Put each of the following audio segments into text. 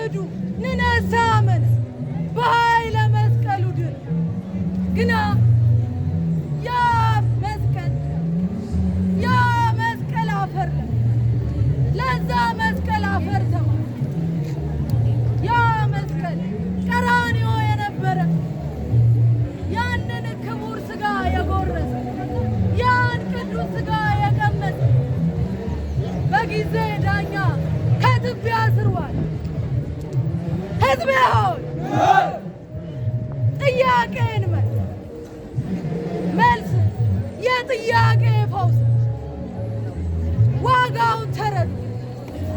ንክህዱ ንነሳምን በኃይለ መስቀሉ ድል ግና ያ መስቀል አፈር ለዛ መስቀል አፈር ተማ ያ መስቀል ቀራንዮ የነበረ ያንን ክቡር ሥጋ የጎረሰ ያን ቅዱስ ሥጋ የቀመሰ በጊዜ ዳኛ ከትቢያ ስርዋል። ሕዝቤ ሆይ ጥያቄን መልስ የጥያቄ ፈውስ ዋጋውን ተረዱ።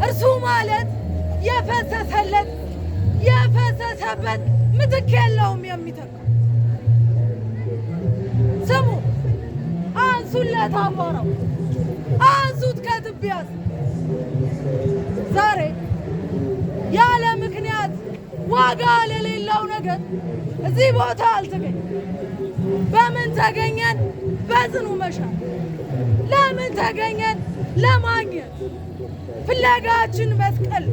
እርሱ ማለት የፈሰሰበት ምትክ የለውም የሚተካ። ስሙ፣ አንሱለት አቧራው፣ አንሱት ከትቢያ። ዛሬ ያለ ምክንያት ዋጋ ለሌለው ነገር እዚህ ቦታ አልተገኘም። በምን ተገኘን? በጽኑ መሻት። ለምን ተገኘን? ለማግኘት። ፍለጋችን መስቀል